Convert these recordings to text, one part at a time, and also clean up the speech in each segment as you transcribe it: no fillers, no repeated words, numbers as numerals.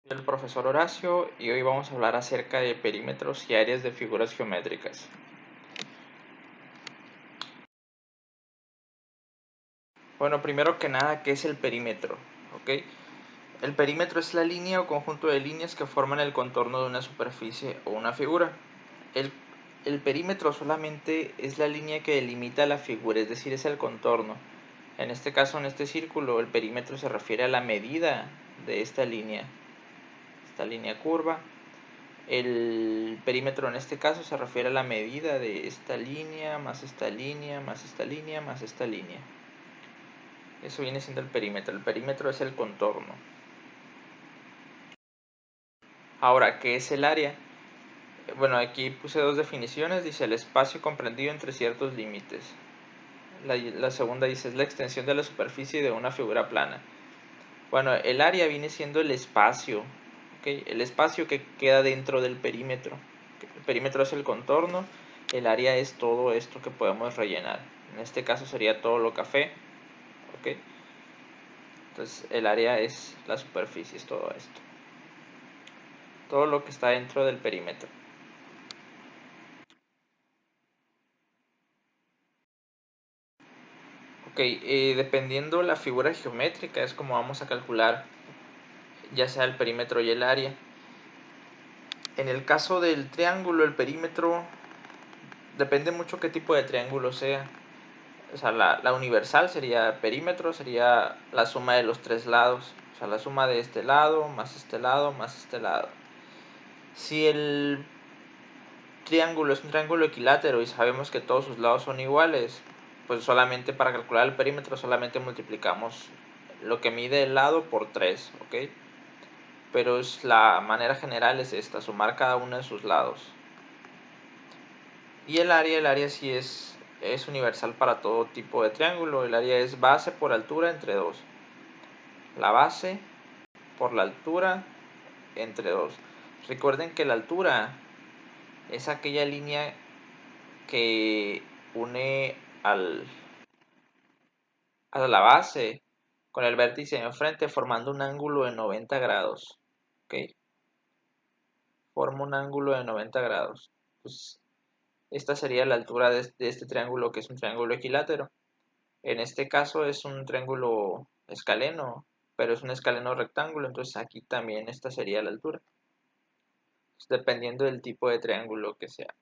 Soy el profesor Horacio y hoy vamos a hablar acerca de perímetros y áreas de figuras geométricas. Bueno, primero que nada, ¿qué es el perímetro? ¿Ok? El perímetro es la línea o conjunto de líneas que forman el contorno de una superficie o una figura. El, el perímetro solamente es la línea que delimita la figura, es decir, es el contorno. En este caso, en este círculo, el perímetro se refiere a la medida de esta línea curva. El perímetro en este caso se refiere a la medida de esta línea, más esta línea, más esta línea, más esta línea. Eso viene siendo el perímetro. El perímetro es el contorno. Ahora, ¿qué es el área? Bueno, aquí puse dos definiciones. Dice el espacio comprendido entre ciertos límites. La segunda dice es la extensión de la superficie de una figura plana. Bueno, el área viene siendo el espacio, ¿okay? El espacio que queda dentro del perímetro. El perímetro es el contorno, el área es todo esto que podemos rellenar. En este caso sería todo lo café, ¿ok? Entonces el área es la superficie, es todo esto. Todo lo que está dentro del perímetro. Ok, dependiendo la figura geométrica es como vamos a calcular ya sea el perímetro y el área. En el caso del triángulo, el perímetro depende mucho qué tipo de triángulo sea. O sea, la universal sería perímetro, sería la suma de los tres lados. O sea, la suma de este lado, más este lado, más este lado. Si el triángulo es un triángulo equilátero y sabemos que todos sus lados son iguales, pues solamente para calcular el perímetro solamente multiplicamos lo que mide el lado por 3, ¿ok? Pero la manera general es esta, sumar cada uno de sus lados. Y el área sí es universal para todo tipo de triángulo. El área es base por altura entre 2. La base por la altura entre 2. Recuerden que la altura es aquella línea que une a la base con el vértice de enfrente formando un ángulo de 90 grados. ¿Ok? Forma un ángulo de 90 grados. Pues esta sería la altura de este triángulo, que es un triángulo equilátero. En este caso es un triángulo escaleno, pero es un escaleno rectángulo, entonces aquí también esta sería la altura, dependiendo del tipo de triángulo que sea.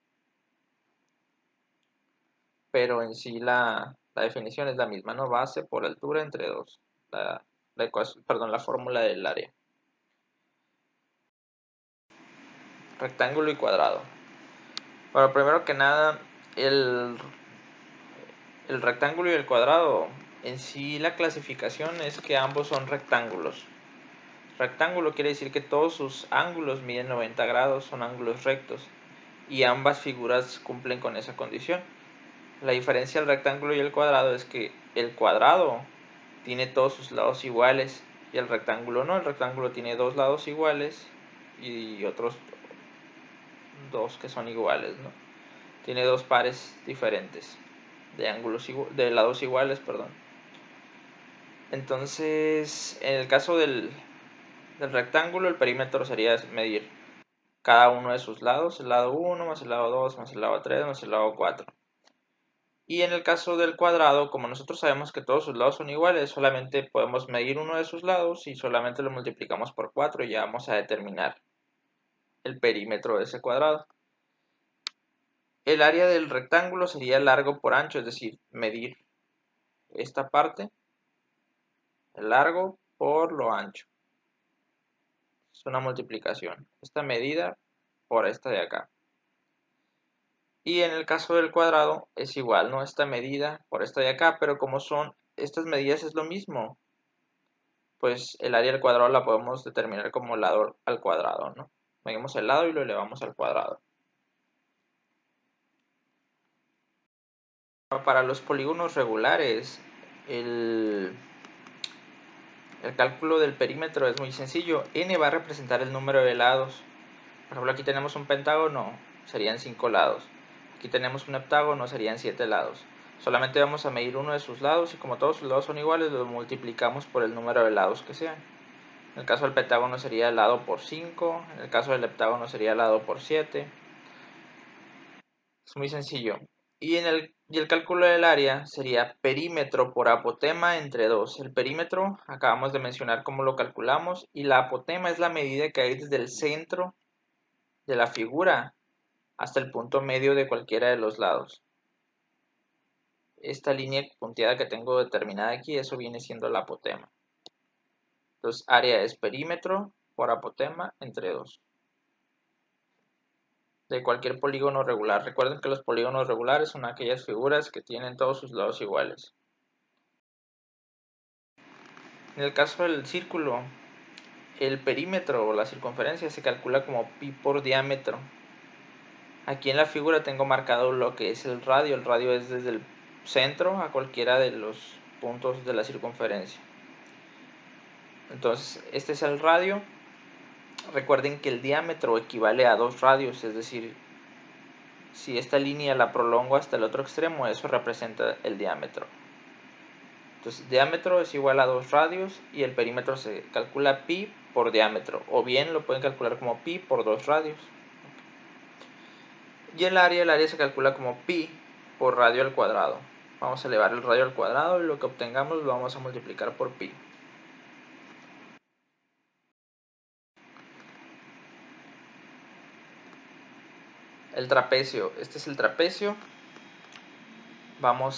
Pero en sí la definición es la misma, ¿no? Base por altura entre 2. La fórmula del área. Rectángulo y cuadrado. Bueno, primero que nada, el, el rectángulo y el cuadrado, en sí la clasificación es que ambos son rectángulos. Rectángulo quiere decir que todos sus ángulos miden 90 grados, son ángulos rectos, y ambas figuras cumplen con esa condición. La diferencia del rectángulo y el cuadrado es que el cuadrado tiene todos sus lados iguales y el rectángulo no. El rectángulo tiene dos lados iguales y otros dos que son iguales, ¿no? Tiene dos pares diferentes de lados iguales, perdón. Entonces, en el caso del rectángulo, el perímetro sería medir cada uno de sus lados, el lado 1 más el lado 2 más el lado 3 más el lado 4. Y en el caso del cuadrado, como nosotros sabemos que todos sus lados son iguales, solamente podemos medir uno de sus lados y solamente lo multiplicamos por 4 y ya vamos a determinar el perímetro de ese cuadrado. El área del rectángulo sería largo por ancho, es decir, medir esta parte, el largo por lo ancho. Es una multiplicación. Esta medida por esta de acá. Y en el caso del cuadrado es igual, ¿no? Esta medida por esta de acá, pero como son estas medidas es lo mismo, pues el área del cuadrado la podemos determinar como lado al cuadrado, ¿no? Medimos el lado y lo elevamos al cuadrado. Para los polígonos regulares, el cálculo del perímetro es muy sencillo. N va a representar el número de lados. Por ejemplo, aquí tenemos un pentágono, serían 5 lados. Aquí tenemos un heptágono, serían 7 lados. Solamente vamos a medir uno de sus lados y como todos sus lados son iguales, lo multiplicamos por el número de lados que sean. En el caso del pentágono sería lado por 5. En el caso del heptágono sería lado por 7. Es muy sencillo. Y el cálculo del área sería perímetro por apotema entre 2. El perímetro acabamos de mencionar cómo lo calculamos. Y la apotema es la medida que hay desde el centro de la figura hasta el punto medio de cualquiera de los lados. Esta línea punteada que tengo determinada aquí, eso viene siendo la apotema. Entonces, área es perímetro por apotema entre 2. De cualquier polígono regular. Recuerden que los polígonos regulares son aquellas figuras que tienen todos sus lados iguales. En el caso del círculo, el perímetro o la circunferencia se calcula como pi por diámetro. Aquí en la figura tengo marcado lo que es el radio. El radio es desde el centro a cualquiera de los puntos de la circunferencia. Entonces, este es el radio. Recuerden que el diámetro equivale a 2 radios, es decir, si esta línea la prolongo hasta el otro extremo, eso representa el diámetro. Entonces, diámetro es igual a 2 radios y el perímetro se calcula pi por diámetro, o bien lo pueden calcular como pi por 2 radios. Y el área se calcula como pi por radio al cuadrado. Vamos a elevar el radio al cuadrado y lo que obtengamos lo vamos a multiplicar por pi. El trapecio, este es el trapecio. Bueno,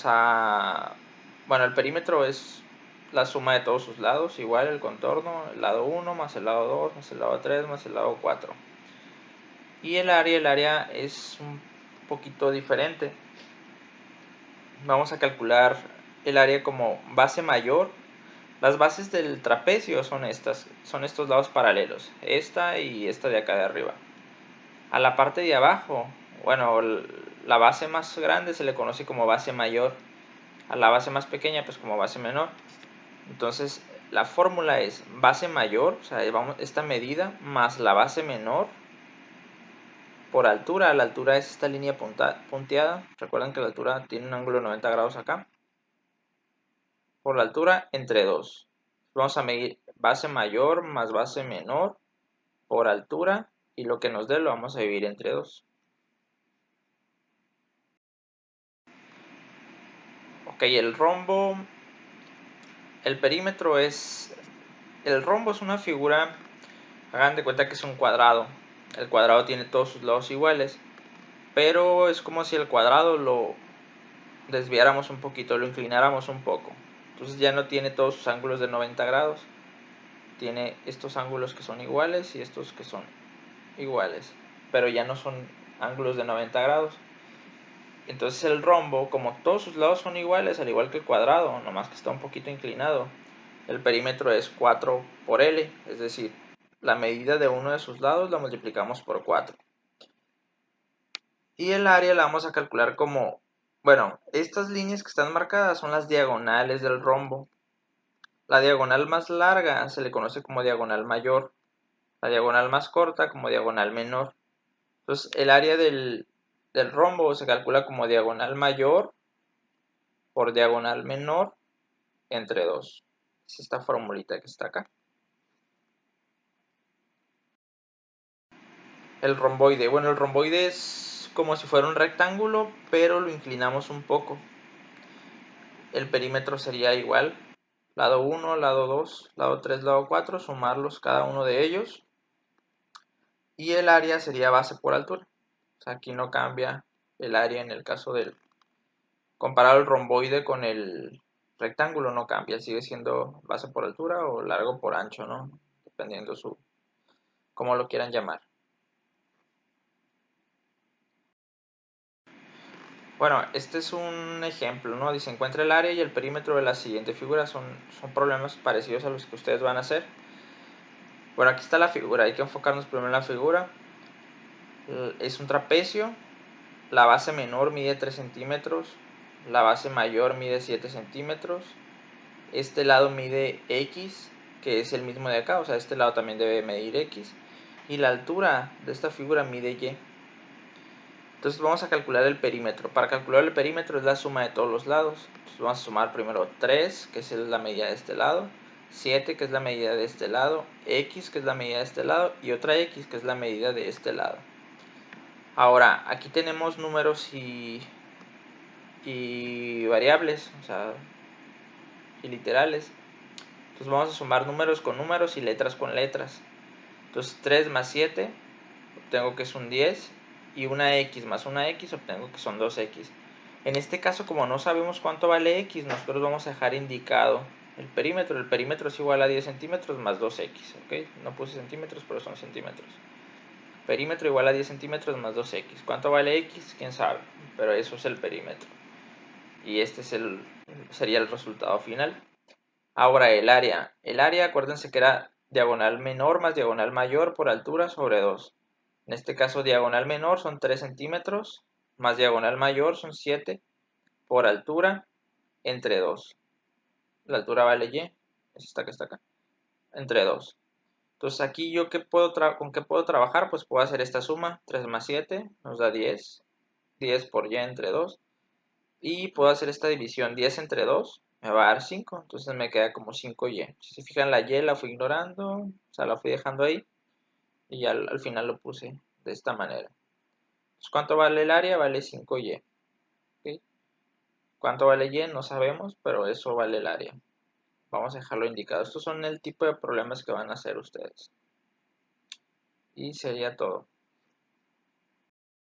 el perímetro es la suma de todos sus lados, igual el contorno, el lado 1 más el lado 2 más el lado 3 más el lado 4. Y el área es un poquito diferente. Vamos a calcular el área como base mayor. Las bases del trapecio son estos lados paralelos, esta y esta de acá de arriba. A la parte de abajo, bueno, la base más grande se le conoce como base mayor, a la base más pequeña pues como base menor. Entonces la fórmula es base mayor, o sea, esta medida más la base menor por altura. La altura es esta línea punteada. Recuerden que la altura tiene un ángulo de 90 grados acá. Por la altura entre 2. Vamos a medir base mayor más base menor por altura y lo que nos dé lo vamos a dividir entre 2. Ok, el rombo. El perímetro es... El rombo es una figura, hagan de cuenta que es un cuadrado. El cuadrado tiene todos sus lados iguales, pero es como si el cuadrado lo desviáramos un poquito, lo inclináramos un poco. Entonces ya no tiene todos sus ángulos de 90 grados. Tiene estos ángulos que son iguales y estos que son iguales, pero ya no son ángulos de 90 grados. Entonces el rombo, como todos sus lados son iguales, al igual que el cuadrado, nomás que está un poquito inclinado, el perímetro es 4 por L, es decir, la medida de uno de sus lados la multiplicamos por 4. Y el área la vamos a calcular como, bueno, estas líneas que están marcadas son las diagonales del rombo. La diagonal más larga se le conoce como diagonal mayor, la diagonal más corta como diagonal menor. Entonces el área del rombo se calcula como diagonal mayor por diagonal menor entre 2. Es esta formulita que está acá. El romboide. Bueno, el romboide es como si fuera un rectángulo, pero lo inclinamos un poco. El perímetro sería igual. Lado 1, lado 2, lado 3, lado 4, sumarlos cada uno de ellos. Y el área sería base por altura. O sea, aquí no cambia el área en el caso del... Comparado el romboide con el rectángulo no cambia, sigue siendo base por altura o largo por ancho, ¿no? Dependiendo cómo lo quieran llamar. Bueno, este es un ejemplo, ¿no? Dice, encuentra el área y el perímetro de la siguiente figura. Son problemas parecidos a los que ustedes van a hacer. Bueno, aquí está la figura, hay que enfocarnos primero en la figura. Es un trapecio, la base menor mide 3 centímetros, la base mayor mide 7 centímetros. Este lado mide X, que es el mismo de acá, o sea, este lado también debe medir X. Y la altura de esta figura mide Y. Entonces vamos a calcular el perímetro. Para calcular el perímetro es la suma de todos los lados. Entonces vamos a sumar primero 3, que es la medida de este lado, 7 que es la medida de este lado, x que es la medida de este lado y otra x que es la medida de este lado. Ahora, aquí tenemos números y variables, o sea, y literales. Entonces vamos a sumar números con números y letras con letras. Entonces 3 más 7 obtengo que es un 10 y una x más una x obtengo que son 2x. En este caso, como no sabemos cuánto vale x, nosotros vamos a dejar indicado el perímetro. El perímetro es igual a 10 centímetros más 2x, ¿ok? No puse centímetros, pero son centímetros. Perímetro igual a 10 centímetros más 2x. ¿Cuánto vale x? Quién sabe, pero eso es el perímetro. Y este sería el resultado final. Ahora el área. El área, acuérdense que era diagonal menor más diagonal mayor por altura sobre 2. En este caso, diagonal menor son 3 centímetros, más diagonal mayor son 7 por altura entre 2. La altura vale y, es esta que está acá, entre 2. Entonces aquí yo ¿con qué puedo trabajar? Pues puedo hacer esta suma, 3 más 7 nos da 10, 10 por y entre 2. Y puedo hacer esta división, 10 entre 2 me va a dar 5, entonces me queda como 5y. Si se fijan, la y la fui ignorando, o sea, la fui dejando ahí y ya al final lo puse de esta manera. Entonces, ¿cuánto vale el área? Vale 5y. ¿Ok? ¿Cuánto vale y? No sabemos, pero eso vale el área. Vamos a dejarlo indicado. Estos son el tipo de problemas que van a hacer ustedes. Y sería todo.